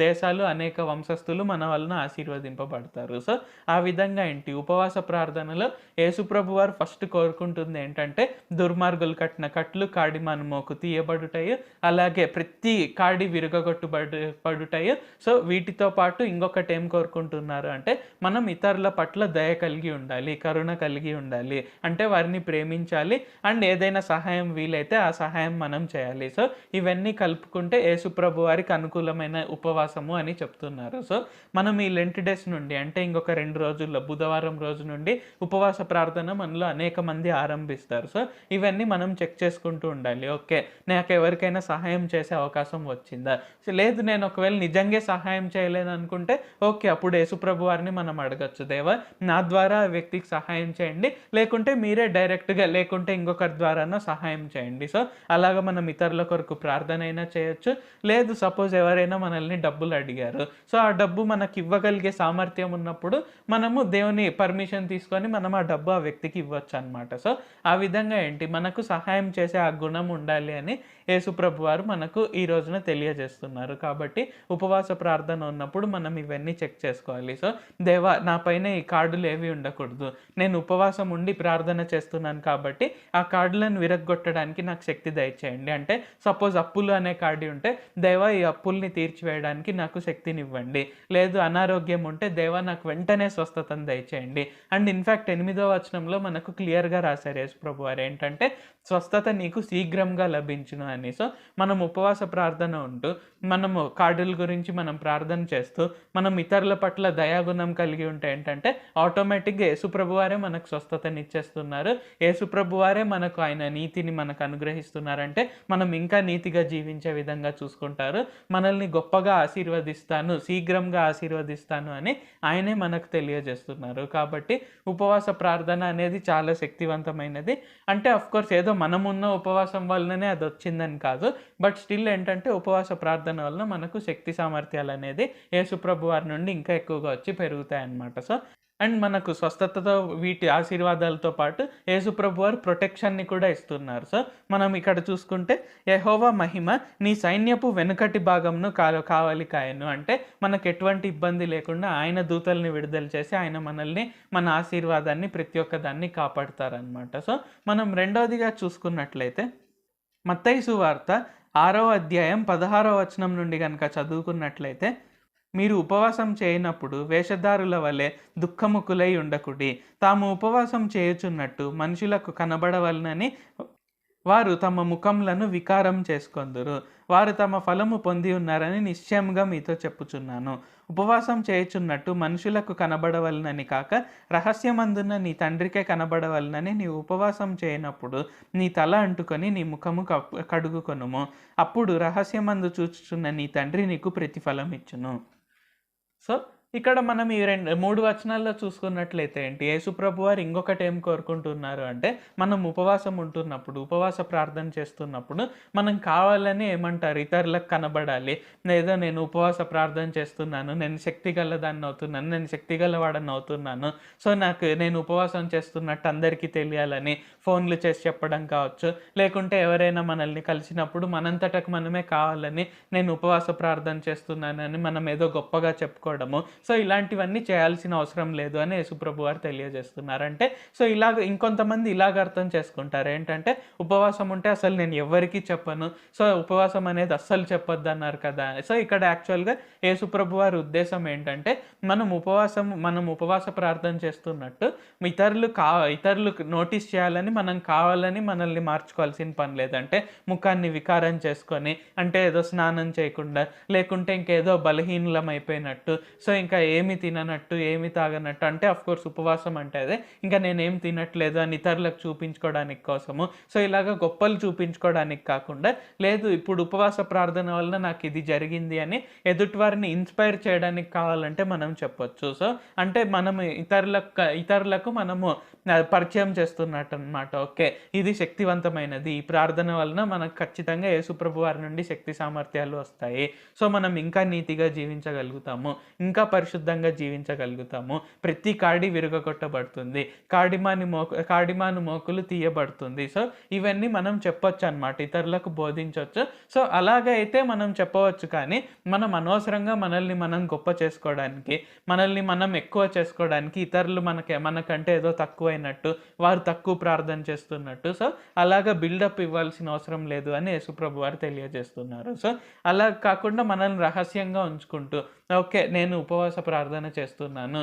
దేశాలు, అనేక వంశస్థులు మన వలన ఆశీర్వదింపబడతారు. సో, ఆ విధంగా ఏంటి ఉపవాస ప్రార్థనలో యేసుప్రభు వారు ఫస్ట్ కోరుకుంటుంది ఏంటంటే దుర్మార్గులు కట్టిన కట్లు కాడిమాను మోకు తీయబడుటయు, అలాగే ప్రతి కాడి విరగొట్టుబడుటయు. సో, వీటితో పాటు ఇంకొకటి ఏం కోరుకుంటున్నారు అంటే మనం ఇతరుల పట్ల దయ కలిగి ఉండాలి, కరుణ కలిగి ఉండాలి, అంటే వారిని ప్రేమించాలి, అండ్ ఏదైనా సహాయం వీలైతే ఆ సహాయం మనం చేయాలి. సో, ఇవన్నీ కలుపుకుంటే యేసుప్రభు వారికి అనుకూలమైన ఉపవాసము అని చెప్తున్నారు. సో, మనం ఈ లెంట్ డేస్ నుండి అంటే ఇంకొక 2 రోజుల్లో బుధవారం రోజు నుండి ఉపవాస ప్రార్థన మనలో అనేక మంది ఆరంభిస్తారు. సో, ఇవన్నీ మనం చెక్ చేసుకుంటూ ఉండాలి. ఓకే, నాకు ఎవరికైనా సహాయం చేసే అవకాశం వచ్చిందా, లేదు నేను ఒకవేళ నిజంగా సహాయం చేయలేను అనుకుంటే ఓకే, అప్పుడు యేసుప్రభు వారిని మనం అడగచ్చు, దేవా నా ద్వారా ఆ వ్యక్తికి సహాయం చేయండి, లేకుంటే మీరే డైరెక్ట్గా లేకుంటే ఇంకొకరి ద్వారానో సహాయం చేయండి. సో, అలాగ మనం ఇతరుల కొరకు ప్రార్థన అయినా చేయొచ్చు. లేదు సపోజ్ ఎవరైనా మనల్ని డబ్బులు అడిగారు, సో ఆ డబ్బు మనకి ఇవ్వగలిగే సామర్థ్యం ఉన్నప్పుడు మనము దేవుని పర్మిషన్ తీసుకొని మనం ఆ డబ్బు ఆ వ్యక్తికి ఇవ్వచ్చు అనమాట. సో, ఆ విధంగా ఏంటి మనకు సహాయం చేసే ఆ గుణం ఉండాలి అని యేసుప్రభు వారు మనకు ఈ రోజున తెలియజేస్తున్నారు. కాబట్టి ఉపవాస ప్రార్థన ఉన్నప్పుడు మనం ఇవన్నీ చెక్ చేసుకోవాలి. సో, దేవా నా పైన ఈ కార్డులు ఏవి ఉండకూడదు, నేను ఉపవాసం ఉండి ప్రార్థన చేస్తున్నాను కాబట్టి ఆ కార్డులను విరగ్గొట్టడానికి నాకు శక్తి దయచేయండి. అంటే సపోజ్ అప్పులు అనే కార్డు ఉంటే దేవా ఈ అప్పుల్ని తీర్చివేయడానికి నాకు శక్తిని ఇవ్వండి, లేదు అనారోగ్యం ఉంటే దేవా నాకు వెంటనే స్వస్థతను దయచేయండి. అండ్ ఇన్ఫ్యాక్ట్ 8వ వచనంలో మనకు క్లియర్గా రాశారు యేసుప్రభు వారు ఏంటంటే స్వస్థత నీకు శీఘ్రంగా లభించును అని. సో, మనం ఉపవాస ప్రార్థన ఉంటూ మనము కార్డుల గురించి మనం ప్రార్థన చేస్తూ మనం ఇతరుల పట్ల దయాగుణం కలిగి ఉంటే ఏంటంటే ఆటోమేటిక్గా యేసుప్రభు వారే మనకు స్వస్థతని ఇచ్చేస్తున్నారు, యేసుప్రభు వారే మనకు ఆయన నీతిని మనకు అనుగ్రహిస్తున్నారంటే మనం ఇంకా నీతిగా జీవించే విధంగా చూసుకుంటారు, మనల్ని గొప్పగా ఆశీర్వదిస్తాను, శీఘ్రంగా ఆశీర్వదిస్తాను అని ఆయనే మనకు తెలియజేస్తున్నారు. కాబట్టి ఉపవాస ప్రార్థన అనేది చాలా శక్తివంతమైనది. అంటే అఫ్కోర్స్ ఏదో మనమున్న ఉపవాసం వల్లనే అది వచ్చిందని కాదు, బట్ స్టిల్ ఏంటంటే ఉపవాస ప్రార్థన వలన మనకు శక్తి సామర్థ్యాలు అనేది యేసుప్రభు వారి నుండి ఇంకా ఎక్కువగా వచ్చి పెరుగుతాయి అన్నమాట. సో, అండ్ మనకు స్వస్థతతో వీటి ఆశీర్వాదాలతో పాటు యేసుప్రభు వారు ప్రొటెక్షన్ని కూడా ఇస్తున్నారు. సో మనం ఇక్కడ చూసుకుంటే యెహోవా మహిమ నీ సైన్యపు వెనుకటి భాగంను కావలి కాయను, అంటే మనకు ఎటువంటి ఇబ్బంది లేకుండా ఆయన దూతల్ని విడుదల చేసి ఆయన మనల్ని మన ఆశీర్వాదాన్ని ప్రతి ఒక్క దాన్ని కాపాడుతారనమాట. సో మనం రెండవదిగా చూసుకున్నట్లయితే మత్తయి సువార్త 6వ అధ్యాయం 16వ వచనం నుండి కనుక చదువుకున్నట్లయితే, మీరు ఉపవాసం చేయనప్పుడు వేషధారుల వలె దుఃఖముకులై ఉండకుడి, తాము ఉపవాసం చేయుచున్నట్టు మనుషులకు కనబడవలనని వారు తమ ముఖములను వికారం చేసుకొందురు, వారు తమ ఫలము పొంది ఉన్నారని నిశ్చయముగా మీతో చెప్పుచున్నాను. ఉపవాసం చేయుచున్నట్టు మనుషులకు కనబడవలనని కాక రహస్యమందున్న నీ తండ్రికే కనబడవలనని నీ ఉపవాసం చేయనప్పుడు నీ తల అంటుకొని నీ ముఖము కడుగుకొనుము, అప్పుడు రహస్యమందు చూచుచున్న నీ తండ్రి నీకు ప్రతిఫలం ఇచ్చును. సో ఇక్కడ మనం ఈ 3 వచనాల్లో చూసుకున్నట్లయితే ఏంటి, యేసుప్రభు వారు ఇంకొకటి ఏం కోరుకుంటున్నారు అంటే, మనం ఉపవాసం ఉంటున్నప్పుడు, ఉపవాస ప్రార్థన చేస్తున్నప్పుడు మనం కావాలని ఏమంటారు, ఇతరులకు కనబడాలి, లేదా నేను ఉపవాస ప్రార్థన చేస్తున్నాను, నేను శక్తి గలదాన్ని అవుతున్నాను, నేను శక్తి గలవాడని అవుతున్నాను, సో నేను ఉపవాసం చేస్తున్నట్టు అందరికీ తెలియాలని ఫోన్లు చేసి చెప్పడం కావచ్చు, లేకుంటే ఎవరైనా మనల్ని కలిసినప్పుడు మనంతటకు మనమే కావాలని నేను ఉపవాస ప్రార్థన చేస్తున్నానని మనం ఏదో గొప్పగా చెప్పుకోవడము, సో ఇలాంటివన్నీ చేయాల్సిన అవసరం లేదు అని యేసుప్రభు వారు తెలియజేస్తున్నారు. అంటే సో ఇంకొంతమంది ఇలాగ అర్థం చేసుకుంటారు ఏంటంటే, ఉపవాసం ఉంటే అసలు నేను ఎవరికీ చెప్పను, సో ఉపవాసం అనేది అస్సలు చెప్పొద్దు అన్నారు కదా. సో ఇక్కడ యాక్చువల్గా యేసుప్రభు వారి ఉద్దేశం ఏంటంటే, మనం ఉపవాస ప్రార్థన చేస్తున్నట్టు ఇతరులు నోటీస్ చేయాలని మనం కావాలని మనల్ని మార్చుకోవాల్సిన పని లేదంటే, ముఖాన్ని వికారం చేసుకొని, అంటే ఏదో స్నానం చేయకుండా, లేకుంటే ఇంకేదో బలహీనలం అయిపోయినట్టు, సో ఇంకా ఏమి తిననట్టు, ఏమి తాగనట్టు, అంటే అఫ్కోర్స్ ఉపవాసం అంటే అదే, ఇంకా నేనేం తినట్లేదు అని ఇతరులకు చూపించుకోవడానికి కోసము, సో ఇలాగ గొప్పలు చూపించుకోవడానికి కాకుండా, లేదు ఇప్పుడు ఉపవాస ప్రార్థన వలన నాకు ఇది జరిగింది అని ఎదుటివారిని ఇన్స్పైర్ చేయడానికి కావాలంటే మనం చెప్పొచ్చు. సో అంటే మనం ఇతరులకు మనము పరిచయం చేస్తున్నట్టు అనమాట. ఓకే, ఇది శక్తివంతమైనది, ఈ ప్రార్థన వలన మనకు ఖచ్చితంగా యేసుప్రభు వారి నుండి శక్తి సామర్థ్యాలు వస్తాయి, సో మనం ఇంకా నీతిగా జీవించగలుగుతాము, ఇంకా పరిశుద్ధంగా జీవించగలుగుతాము, ప్రతి కాడి విరగొట్టబడుతుంది, కాడిమాను మోకులు తీయబడుతుంది. సో ఇవన్నీ మనం చెప్పొచ్చు అనమాట, ఇతరులకు బోధించవచ్చు. సో అలాగైతే మనం చెప్పవచ్చు, కానీ మనం అనవసరంగా మనల్ని మనం గొప్ప చేసుకోవడానికి, మనల్ని మనం ఎక్కువ చేసుకోవడానికి, ఇతరులు మనకంటే ఏదో తక్కువైనట్టు, వారు తక్కువ ప్రార్థన చేస్తున్నట్టు, సో అలాగా బిల్డప్ ఇవ్వాల్సిన అవసరం లేదు అని యేసుప్రభు వారు తెలియజేస్తున్నారు. సో అలా కాకుండా మనల్ని రహస్యంగా ఉంచుకుంటూ, ఓకే నేను ఉపవాస ప్రార్థన చేస్తున్నాను,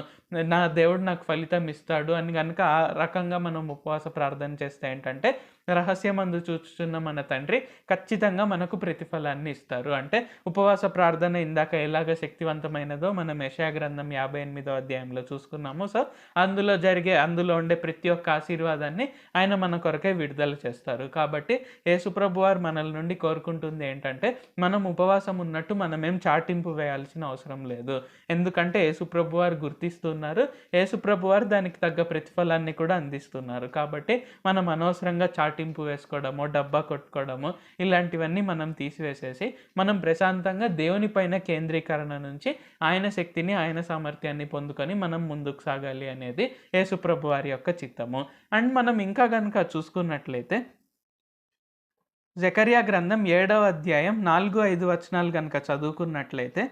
నా దేవుడు నాకు ఫలితం ఇస్తాడు అని కనుక ఆ రకంగా మనం ఉపవాస ప్రార్థన చేస్తే ఏంటంటే, రహస్యమందు చూచుచున్న మన తండ్రి ఖచ్చితంగా మనకు ప్రతిఫలాన్ని ఇస్తారు. అంటే ఉపవాస ప్రార్థన ఇందాక ఎలాగ శక్తివంతమైనదో మనం యెషయా గ్రంథం 58వ అధ్యాయంలో చూసుకున్నాము. సో అందులో ఉండే ప్రతి ఒక్క ఆశీర్వాదాన్ని ఆయన మన కొరకే విడుదల చేస్తారు. కాబట్టి యేసుప్రభు వారు మనల నుండి కోరుకుంటుంది ఏంటంటే, మనం ఉపవాసం ఉన్నట్టు మనమేం చాటింపు వేయాల్సిన అవసరం లేదు, ఎందుకంటే యేసుప్రభు వారు గుర్తిస్తున్నారు, యేసుప్రభు వారు దానికి తగ్గ ప్రతిఫలాన్ని కూడా అందిస్తున్నారు. కాబట్టి మనం అనవసరంగా చాటింపు వేసుకోవడము, డబ్బా కొట్టుకోవడము, ఇలాంటివన్నీ మనం తీసివేసేసి మనం ప్రశాంతంగా దేవుని పైన కేంద్రీకరణ నుంచి ఆయన శక్తిని, ఆయన సామర్థ్యాన్ని పొందుకొని మనం ముందుకు సాగాలి అనేది యేసుప్రభు వారి యొక్క చిత్తము. అండ్ మనం ఇంకా కనుక చూసుకున్నట్లయితే జకర్యా గ్రంథం 7వ అధ్యాయం 4-5 వచనాలు కనుక చదువుకున్నట్లయితే,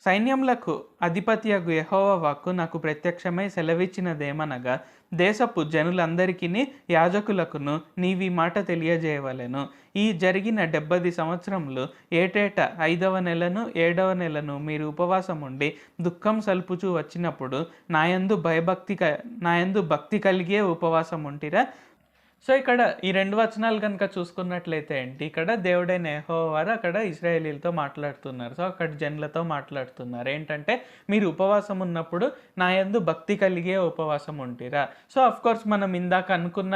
సైన్యములకు అధిపతియగు యెహోవా వాక్కు నాకు ప్రత్యక్షమై సెలవిచ్చినదేమనగా, దేశపు జనులందరికీ యాజకులకును నీవి మాట తెలియజేయవలెను. ఈ జరిగిన 70 సంవత్సరములు ఏటేటా 5వ నెలను 7వ నెలను మీరు ఉపవాసం ఉండి దుఃఖం సల్పుచూ వచ్చినప్పుడు నాయందు భక్తి కలిగే ఉపవాసం ఉంటిరా. సో ఇక్కడ ఈ 2 వచనాలు కనుక చూసుకున్నట్లయితే ఏంటి, ఇక్కడ దేవుడైన యెహోవా వారు అక్కడ ఇశ్రాయేలీలతో మాట్లాడుతున్నారు. సో అక్కడ జనులతో మాట్లాడుతున్నారు ఏంటంటే, మీరు ఉపవాసం ఉన్నప్పుడు నా యందు భక్తి కలిగే ఉపవాసం ఉంటిరా. సో అఫ్కోర్స్ మనం ఇందాక అనుకున్న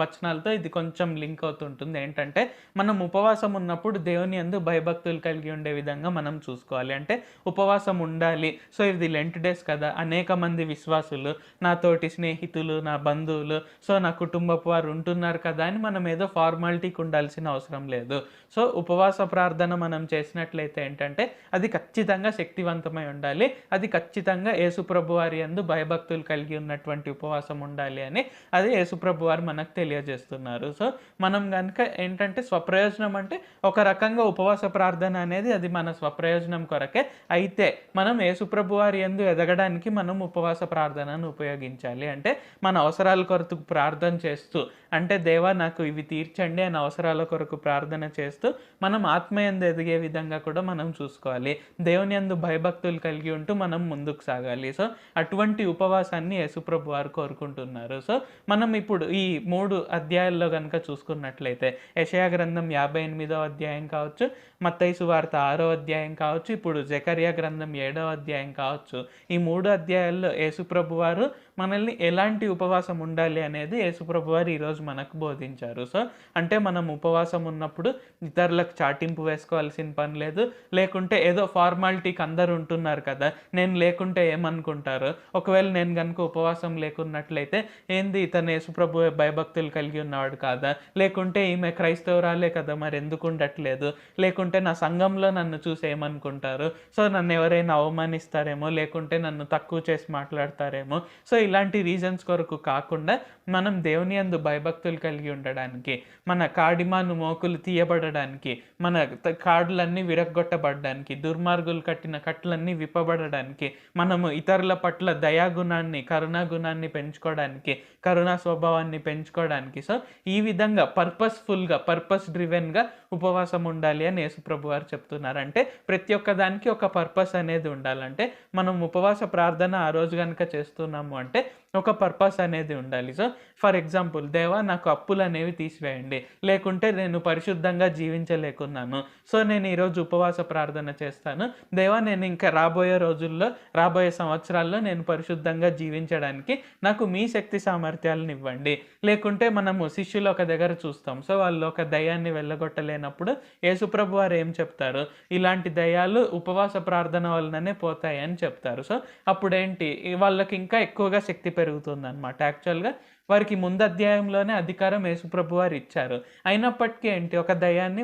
వచనాలతో ఇది కొంచెం లింక్ అవుతుంటుంది. ఏంటంటే, మనం ఉపవాసం ఉన్నప్పుడు దేవుని యందు భయభక్తులు కలిగి ఉండే విధంగా మనం చూసుకోవాలి. అంటే ఉపవాసం ఉండాలి, సో ఇది లెంట్ డేస్ కదా, అనేక మంది విశ్వాసులు, నా తోటి స్నేహితులు, నా బంధువులు, సో నా కుటుంబ కుటుంబపు వారు ఉంటున్నారు కదా అని మనం ఏదో ఫార్మాలిటీకి ఉండాల్సిన అవసరం లేదు. సో ఉపవాస ప్రార్థన మనం చేసినట్లయితే ఏంటంటే అది ఖచ్చితంగా శక్తివంతమై ఉండాలి. అది ఖచ్చితంగా యేసుప్రభు వారి యందు భయభక్తులు కలిగి ఉన్నటువంటి ఉపవాసం ఉండాలి అని అది యేసుప్రభు వారు మనకు తెలియజేస్తున్నారు. సో మనం గనుక ఏంటంటే స్వప్రయోజనం అంటే ఒక రకంగా ఉపవాస ప్రార్థన అనేది అది మన స్వప్రయోజనం కొరకే. అయితే మనం యేసుప్రభు వారి యందు ఎదగడానికి మనం ఉపవాస ప్రార్థనను ఉపయోగించాలి. అంటే మన అవసరాల కొరకు ప్రార్థన చేస్తూ, అంటే దేవా నాకు ఇవి తీర్చండి అని అవసరాల కొరకు ప్రార్థన చేస్తూ మనం ఆత్మయందు ఎదిగే విధంగా కూడా మనం చూసుకోవాలి. దేవుని యందు భయభక్తులు కలిగి ఉంటూ మనం ముందుకు సాగాలి. సో అటువంటి ఉపవాసాన్ని యేసుప్రభు వారు కోరుకుంటున్నారు. సో మనం ఇప్పుడు ఈ 3 అధ్యాయాల్లో గనుక చూసుకున్నట్లయితే యెషయా గ్రంథం 58వ అధ్యాయం కావచ్చు, మత్తయి సువార్త 6వ అధ్యాయం కావచ్చు, ఇప్పుడు జెకర్యా గ్రంథం 7వ అధ్యాయం కావచ్చు. ఈ 3 అధ్యాయాల్లో యేసుప్రభు వారు మనల్ని ఎలాంటి ఉపవాసం ఉండాలి అనేది యేసుప్రభు వారు ఈరోజు మనకు బోధించారు. సో అంటే మనం ఉపవాసం ఉన్నప్పుడు ఇతరులకు చాటింపు వేసుకోవాల్సిన పని లేదు. లేకుంటే ఏదో ఫార్మాలిటీకి అందరూ ఉంటున్నారు కదా, నేను లేకుంటే ఏమనుకుంటారు, ఒకవేళ నేను కనుక ఉపవాసం లేకున్నట్లయితే ఏంది ఇతను యేసుప్రభు భయభక్తులు కలిగి ఉన్నవాడు కాదా, లేకుంటే ఈమె క్రైస్తవురాలే కదా మరి ఎందుకు ఉండట్లేదు, లేకుంటే నా సంఘంలో నన్ను చూసి ఏమనుకుంటారు, సో నన్ను ఎవరైనా అవమానిస్తారేమో, లేకుంటే నన్ను తక్కువ చేసి మాట్లాడతారేమో. సో ఇలాంటి రీజన్స్ కొరకు కాకుండా మనం దేవుని యందు భయభక్తులు కలిగి ఉండడానికి, మన కాడిమాను మోకులు తీయబడడానికి, మన కాడులన్నీ విరగ్గొట్టబడడానికి, దుర్మార్గులు కట్టిన కట్లన్నీ విప్పబడడానికి, మనము ఇతరుల పట్ల దయాగుణాన్ని, కరుణాగుణాన్ని పెంచుకోవడానికి, కరుణా స్వభావాన్ని పెంచుకోవడానికి. సో ఈ విధంగా పర్పస్ఫుల్గా, పర్పస్ డ్రివెన్గా ఉపవాసం ఉండాలి అని యేసుప్రభు వారు చెప్తున్నారు. అంటే ప్రతి ఒక్క దానికి ఒక పర్పస్ అనేది ఉండాలంటే మనం ఉపవాస ప్రార్థన ఆ రోజు కనుక చేస్తున్నాము అంటే ఒక పర్పస్ అనేది ఉండాలి. సో ఫర్ ఎగ్జాంపుల్, దేవా నాకు అప్పులు అనేవి తీసివేయండి, లేకుంటే నేను పరిశుద్ధంగా జీవించలేకున్నాను, సో నేను ఈరోజు ఉపవాస ప్రార్థన చేస్తాను. దేవా నేను ఇంకా రాబోయే రోజుల్లో, రాబోయే సంవత్సరాల్లో నేను పరిశుద్ధంగా జీవించడానికి నాకు మీ శక్తి సామర్థ్యాలను ఇవ్వండి. లేకుంటే మనము శిష్యులు ఒక దగ్గర చూస్తాం, సో వాళ్ళు ఒక దయ్యాన్ని వెళ్ళగొట్టలేనప్పుడు యేసుప్రభు వారు ఏం చెప్తారు, ఇలాంటి దయ్యాలు ఉపవాస ప్రార్థన వలననే పోతాయి అని చెప్తారు. సో అప్పుడేంటి, వాళ్ళకి ఇంకా ఎక్కువగా శక్తి పెరుగుతుంది అనమాట. యాక్చువల్గా వారికి ముందు అధ్యాయంలోనే అధికారం యేసుప్రభు వారు ఇచ్చారు, అయినప్పటికీ ఏంటి ఒక దయ్యాన్ని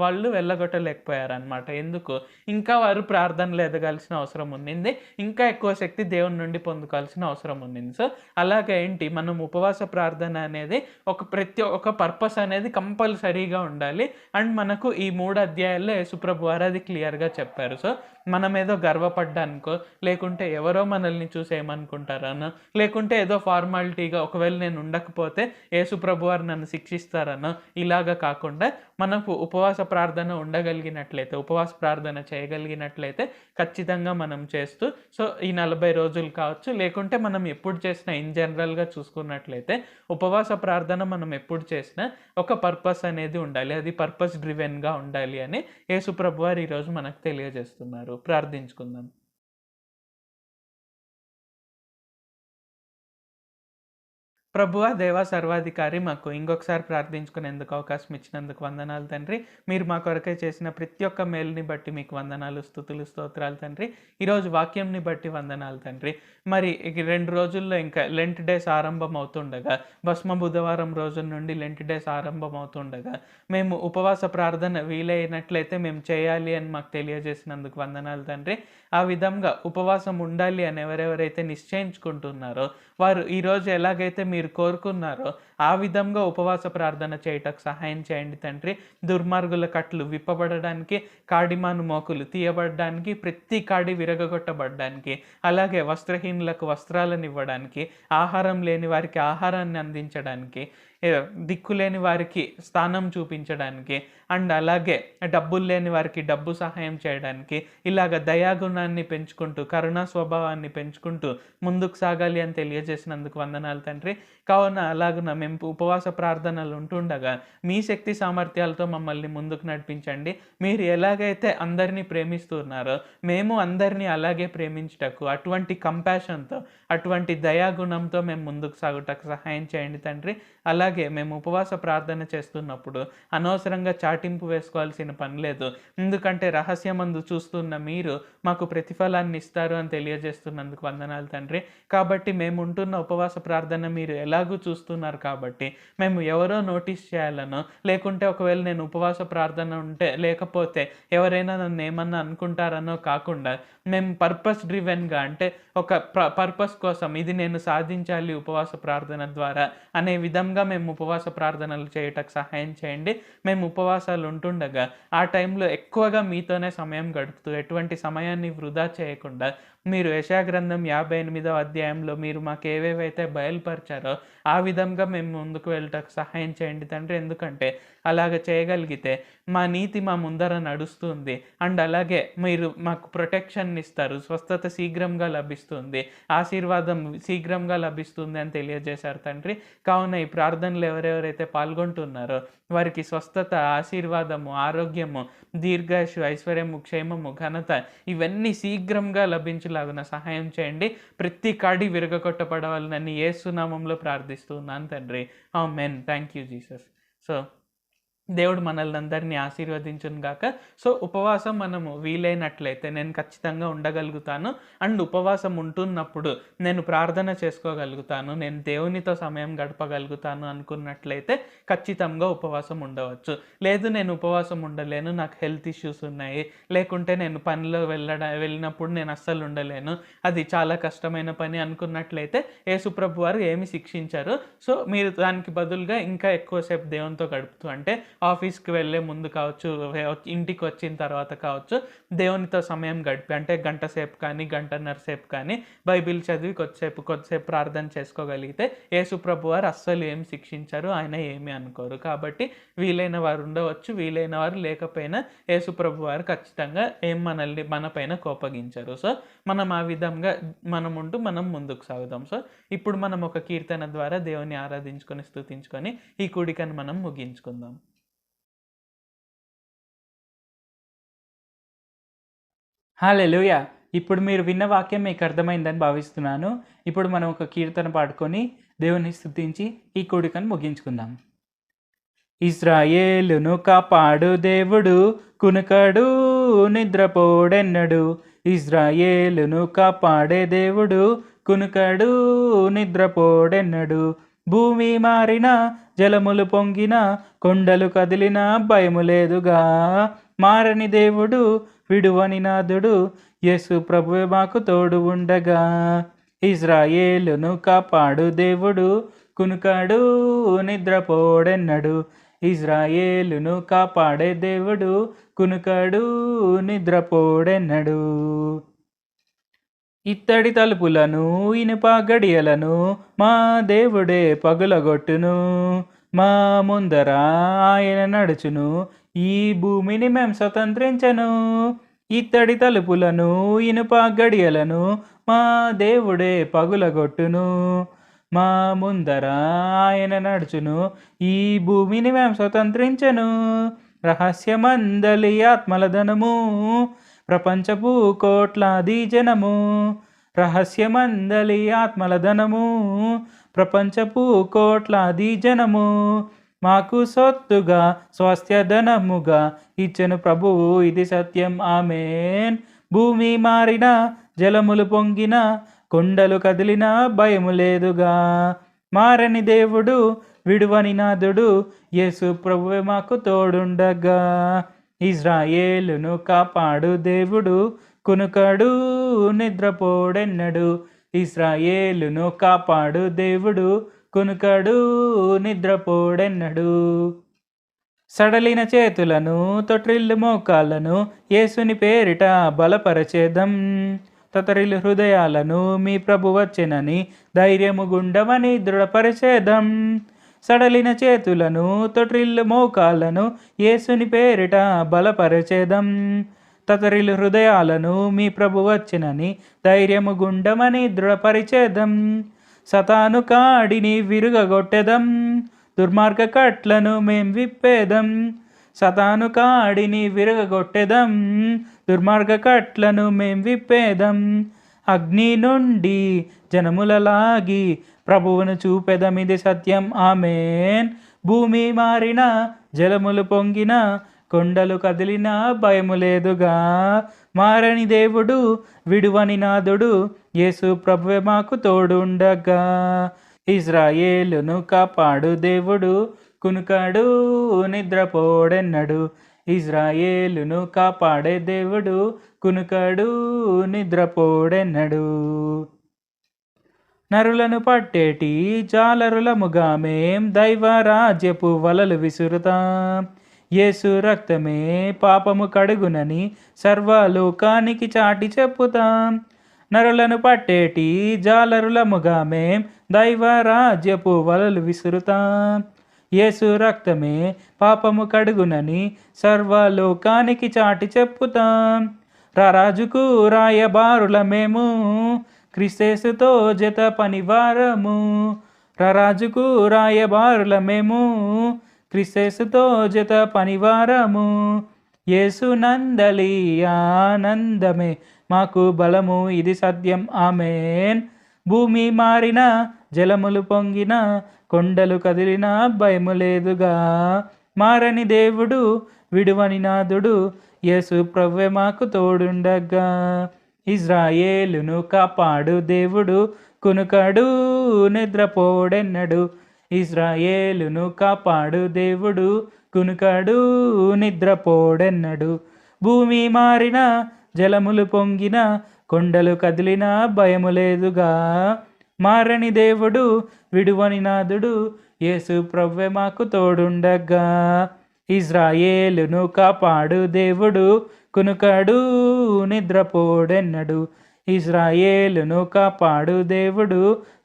వాళ్ళు వెళ్ళగొట్టలేకపోయారు అనమాట. ఎందుకు, ఇంకా వారు ప్రార్థనలు ఎదగాల్సిన అవసరం ఉండింది, ఇంకా ఎక్కువ శక్తి దేవుని నుండి పొందుకోవాల్సిన అవసరం ఉండింది. సో అలాగే ఏంటి, మనం ఉపవాస ప్రార్థన అనేది ప్రతి ఒక్క పర్పస్ అనేది కంపల్సరీగా ఉండాలి. అండ్ మనకు ఈ 3 అధ్యాయాల్లో యేసుప్రభు వారు అది క్లియర్గా చెప్పారు. సో మనం ఏదో గర్వపడ్డానికో, లేకుంటే ఎవరో మనల్ని చూసి ఏమనుకుంటారనో, లేకుంటే ఏదో ఫార్మాలిటీగా ఒకవేళ నేను ఉండకపోతే యేసుప్రభు వారు నన్ను శిక్షిస్తారనో ఇలాగా కాకుండా మనకు ఉపవాస ప్రార్థన ఉండగలిగినట్లయితే, ఉపవాస ప్రార్థన చేయగలిగినట్లయితే ఖచ్చితంగా మనం చేస్తూ, సో ఈ 40 రోజులు కావచ్చు, లేకుంటే మనం ఎప్పుడు చేసినా ఇన్ జనరల్గా చూసుకున్నట్లయితే ఉపవాస ప్రార్థన మనం ఎప్పుడు చేసినా ఒక పర్పస్ అనేది ఉండాలి, అది పర్పస్ డ్రివెన్గా ఉండాలి అని యేసుప్రభు వారు ఈరోజు మనకు తెలియజేస్తున్నారు. ప్రార్థించుకుందాం. ప్రభువా, దేవా, సర్వాధికారి, మాకు ఇంకొకసారి ప్రార్థించుకునేందుకు అవకాశం ఇచ్చినందుకు వందనాలు తండ్రి. మీరు మా కొరకే చేసిన ప్రతి ఒక్క మేలుని బట్టి మీకు వందనాలు, స్తుతులు, స్తోత్రాలు తండ్రి. ఈరోజు వాక్యంని బట్టి వందనాలు తండ్రి. మరి 2 రోజుల్లో ఇంకా లెంట్ డేస్ ఆరంభం అవుతుండగా, భస్మ బుధవారం రోజు నుండి లెంట్ డేస్ ఆరంభం అవుతుండగా మేము ఉపవాస ప్రార్థన వీలైనట్లయితే మేము చేయాలి అని మాకు తెలియజేసినందుకు వందనాలు తండ్రి. ఆ విధంగా ఉపవాసం ఉండాలి అని ఎవరెవరైతే నిశ్చయించుకుంటున్నారో వారు ఈరోజు ఎలాగైతే మీరు కోరుకున్నారో ఆ విధంగా ఉపవాస ప్రార్థన చేయటకు సహాయం చేయండి తండ్రి. దుర్మార్గుల కట్లు విప్పబడడానికి, కాడిమాను మోకులు తీయబడడానికి, ప్రతి కాడి విరగొట్టబడడానికి, అలాగే వస్త్రహీనులకు వస్త్రాలను ఇవ్వడానికి, ఆహారం లేని వారికి ఆహారాన్ని అందించడానికి, దిక్కులేని వారికి స్థానం చూపించడానికి, అండ్ అలాగే డబ్బులు లేని వారికి డబ్బు సహాయం చేయడానికి, ఇలాగ దయాగుణాన్ని పెంచుకుంటూ, కరుణా స్వభావాన్ని పెంచుకుంటూ ముందుకు సాగాలి అని తెలియజేసినందుకు వందనాలు తండ్రి. కావున అలాగున మేము ఉపవాస ప్రార్థనలు ఉంటుండగా మీ శక్తి సామర్థ్యాలతో మమ్మల్ని ముందుకు నడిపించండి. మీరు ఎలాగైతే అందరినీ ప్రేమిస్తున్నారో మేము అందరినీ అలాగే ప్రేమించుటకు, అటువంటి కంపాషన్తో, అటువంటి దయాగుణంతో మేము ముందుకు సాగుటకు సహాయం చేయండి తండ్రి. అలాగే మేము ఉపవాస ప్రార్థన చేస్తున్నప్పుడు అనవసరంగా చాటింపు వేసుకోవాల్సిన పని లేదు. ఎందుకంటే రహస్యమందు చూస్తున్న మీరు మాకు ప్రతిఫలాన్ని ఇస్తారు అని తెలియజేస్తున్నందుకు వందనాలు తండ్రి. కాబట్టి మేము ఉంటున్న ఉపవాస ప్రార్థన మీరు ఎలాగూ చూస్తున్నారు కాబట్టి మేము ఎవరో నోటీస్ చేయాలనో, లేకుంటే ఒకవేళ నేను ఉపవాస ప్రార్థన లేకపోతే ఎవరైనా నన్ను ఏమన్నా అనుకుంటారనో కాకుండా మేము పర్పస్ డ్రివెన్గా, అంటే ఒక పర్పస్ కోసం ఇది నేను సాధించాలి ఉపవాస ప్రార్థన ద్వారా అనే విధంగా మేము ఉపవాస ప్రార్థనలు చేయటకు సహాయం చేయండి. మేము ఉపవాసాలు ఉంటుండగా ఆ టైంలో ఎక్కువగా మీతోనే సమయం గడుపుతూ ఎటువంటి సమయాన్ని వృధా చేయకుండా మీరు యెషయా గ్రంథం 58వ అధ్యాయంలో మీరు మాకు ఏవేవైతే బయలుపరిచారో ఆ విధంగా మేము ముందుకు వెళ్ళటకు సహాయం చేయండి తండ్రి. ఎందుకంటే అలాగ చేయగలిగితే మా నీతి మా ముందర నడుస్తుంది. అండ్ అలాగే మీరు మాకు ప్రొటెక్షన్ ఇస్తారు, స్వస్థత శీఘ్రంగా లభిస్తుంది, ఆశీర్వాదం శీఘ్రంగా లభిస్తుంది అని తెలియజేశారు తండ్రి. కావున ఈ ప్రార్థనలు ఎవరెవరైతే పాల్గొంటున్నారో వారికి స్వస్థత, ఆశీర్వాదము, ఆరోగ్యము, దీర్ఘాయుషు, ఐశ్వర్యము, క్షేమము, ఘనత ఇవన్నీ శీఘ్రంగా లభించేలాగున సహాయం చేయండి. ప్రతి కాడి విరగొట్టబడవాలని యేసు నామములో ప్రార్థిస్తున్నాను తండ్రి. Amen. Thank you Jesus. So దేవుడు మనల్ని అందరినీ ఆశీర్వదించును గాక. సో ఉపవాసం మనము వీలైనట్లయితే నేను ఖచ్చితంగా ఉండగలుగుతాను. అండ్ ఉపవాసం ఉంటున్నప్పుడు నేను ప్రార్థన చేసుకోగలుగుతాను, నేను దేవునితో సమయం గడపగలుగుతాను అనుకున్నట్లయితే ఖచ్చితంగా ఉపవాసం ఉండవచ్చు. లేదు నేను ఉపవాసం ఉండలేను, నాకు హెల్త్ ఇష్యూస్ ఉన్నాయి, లేకుంటే నేను పనిలో వెళ్ళినప్పుడు నేను అస్సలు ఉండలేను, అది చాలా కష్టమైన పని అనుకున్నట్లయితే యేసుప్రభు వారు ఏమి శిక్షించారు. సో మీరు దానికి బదులుగా ఇంకా ఎక్కువసేపు దేవునితో గడుపుతూ, అంటే ఆఫీస్కి వెళ్ళే ముందు కావచ్చు, ఇంటికి వచ్చిన తర్వాత కావచ్చు, దేవునితో సమయం గడిపి, అంటే గంట సేపు కానీ గంటన్నర సేపు కానీ బైబిల్ చదివి కొద్దిసేపు ప్రార్థన చేసుకోగలిగితే యేసుప్రభు వారు అస్సలు ఏం శిక్షించారు, ఆయన ఏమి అనుకోరు. కాబట్టి వీలైన వారు ఉండవచ్చు, వీలైన వారు లేకపోయినా యేసుప్రభు వారు ఖచ్చితంగా మన పైన కోపగించారు. సో మనం ఆ విధంగా మనం ముందుకు సాగుదాం. సో ఇప్పుడు మనం ఒక కీర్తన ద్వారా దేవుని ఆరాధించుకొని స్తుతించుకొని ఈ కూడికను మనం ముగించుకుందాం. హల్లెలూయా! ఇప్పుడు మీరు విన్న వాక్యం మీకు అర్థమైందని భావిస్తున్నాను. ఇప్పుడు మనం ఒక కీర్తన పాడుకొని దేవుని స్తుతించి ఈ కూడికను ముగించుకుందాం. ఇశ్రాయేలును కాపాడు దేవుడు, కునుకడు నిద్రపోడెన్నడు. ఇశ్రాయేలును కాపాడే దేవుడు, కునుకడు నిద్రపోడెన్నడు. భూమి మారిన, జలములు పొంగిన, కొండలు కదిలిన భయము లేదుగా. మారని దేవుడు, విడువని నాథుడు, యేసు ప్రభువే మాకు తోడు ఉండగా. ఇశ్రాయేలును కాపాడు దేవుడు, కునుకడు నిద్రపోడెన్నడు. ఇశ్రాయేలును కాపాడే దేవుడు, కునుకడు నిద్రపోడెన్నడు. ఇత్తడి తలుపులను, ఇనుప గడియలను మా దేవుడే పగులగొట్టును. మా ముందర ఆయన నడుచును, ఈ భూమిని మేం స్వతంత్రించను. ఇత్తడి తలుపులను, ఇనుప గడియలను మా దేవుడే పగులగొట్టును. మా ముందర ఆయన నడుచును, ఈ భూమిని మేం స్వతంత్రించను. రహస్యమందలి ఆత్మల ధనము, ప్రపంచపు కోట్లాది జనము. రహస్యమందలి ఆత్మల ధనము, ప్రపంచపు కోట్లాది జనము. మాకు సొత్తుగా స్వాస్థ్యధనముగా ఇచ్చెను ప్రభువు, ఇది సత్యం. ఆమేన్. భూమి మారిన, జలములు పొంగిన, కొండలు కదిలిన భయము లేదుగా. మారని దేవుడు, విడువని నాథుడు, యేసు ప్రభువే మాకు తోడుండగా. ఇశ్రాయేలును కాపాడు దేవుడు, కునుకడు నిద్రపోడెన్నడు. ఇశ్రాయేలును కాపాడు దేవుడు, కునుకడు నిద్రపోడెన్నడు. సడలిన చేతులను, తొట్రిల్లు మోకాళ్ళను యేసుని పేరిట బలపరచేదం. తతరిల్లు హృదయాలను మీ ప్రభు వచ్చెనని ధైర్యము గుండమని దృఢపరచేదం. సడలిన చేతులను, తొట్రిల్లు మోకాళ్ళను యేసుని పేరిట బలపరచేదం. తతరిల్లు హృదయాలను మీ ప్రభు వచ్చెనని ధైర్యము గుండమని దృఢపరిచేదం. సతాను కాడిని విరుగగొట్టెదం, దుర్మార్గ కట్లను మేం విప్పేదం. సతాను కాడిని విరగొట్టెదం, దుర్మార్గ కట్లను మేం విప్పేదం. అగ్ని నుండి జనములలాగి ప్రభువును చూపెదమిది సత్యం ఆమేన్. భూమి మారిన జలములు పొంగిన కొండలు కదిలిన భయము లేదుగా, మారని దేవుడు విడువని నాదుడు యేసు ప్రభువే మాకు తోడుండగా. ఇజ్రాయేలును కాపాడు దేవుడు కునుకాడు నిద్రపోడెన్నడు, ఇజ్రాయేలును కాపాడే దేవుడు కునుకాడు నిద్రపోడెన్నడు. నరులను పట్టేటి జాలరులముగా మేం దైవరాజ్యపు వలలు విసురుతాం, యేసు రక్తమే పాపము కడుగునని సర్వలోకానికి చాటి చెప్పుతాం. నరులను పట్టేటి జాలరులముగా మేం దైవరాజ్యపు వలలు విసురుతాం, యేసు రక్తమే పాపము కడుగునని సర్వలోకానికి చాటి చెప్పుతాం. రారాజుకు రాయబారుల మేము క్రీస్తేసుతో జత పనివారము, రారాజుకు రాయబారుల మేము క్రీస్తేసుతో జత పనివారము. యేసు నందలి ఆనందమే మాకు బలము ఇది సత్యం ఆమేన్. భూమి మారిన జలములు పొంగిన కొండలు కదిలిన భయము లేదుగా, మారని దేవుడు విడువని నాదుడు యేసు ప్రభువే మాకు తోడుండగా. ఇజ్రాయేలును కాపాడు దేవుడు కునుకడు నిద్రపోడెన్నడు, ఇజ్రాయేలును కాపాడు దేవుడు కునుకడు నిద్రపోడెన్నడు. భూమి మారిన జలములు పొంగిన కొండలు కదిలిన భయము లేదుగా, మారని దేవుడు విడువని నాదుడు యేసు ప్రభువే మాకు తోడుండగా. ఇజ్రాయేలును కాపాడు దేవుడు కునుకడు నిద్రపోడెన్నడు, ఇజ్రాయేలును కాపాడు దేవుడు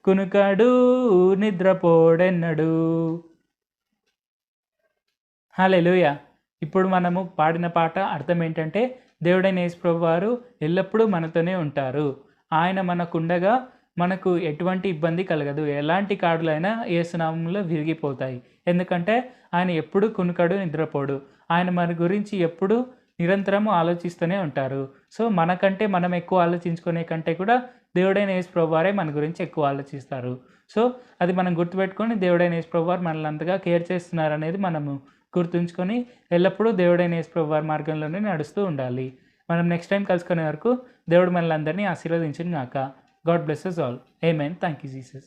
కునుకడు నిద్రపోడెన్నడు. హల్లెలూయా. ఇప్పుడు మనము పాడిన పాట అర్థం ఏంటంటే, దేవుడైన యేసు ప్రభువారు ఎల్లప్పుడూ మనతోనే ఉంటారు. ఆయన మనకుండగా మనకు ఎటువంటి ఇబ్బంది కలగదు. ఎలాంటి కాడులైనా యేసునామంలో విరిగిపోతాయి. ఎందుకంటే ఆయన ఎప్పుడు కునుకడు నిద్రపోడు. ఆయన మన గురించి ఎప్పుడు నిరంతరము ఆలోచిస్తూనే ఉంటారు. సో మనకంటే మనం ఎక్కువ ఆలోచించుకునే కంటే కూడా దేవుడైన యేసు ప్రభువారే మన గురించి ఎక్కువ ఆలోచిస్తారు. సో అది మనం గుర్తుపెట్టుకొని దేవుడైన యేసు ప్రభువారు మనల్ని అంతగా కేర్ చేస్తున్నారు అనేది మనము గుర్తుంచుకొని ఎల్లప్పుడూ దేవుడైన యేసు ప్రభువారి మార్గంలోనే నడుస్తూ ఉండాలి. మనం నెక్స్ట్ టైం కలుసుకునే వరకు దేవుడు మనల్ని అందరినీ ఆశీర్వదించును గాక. God bless us all. Amen. Thank you, Jesus.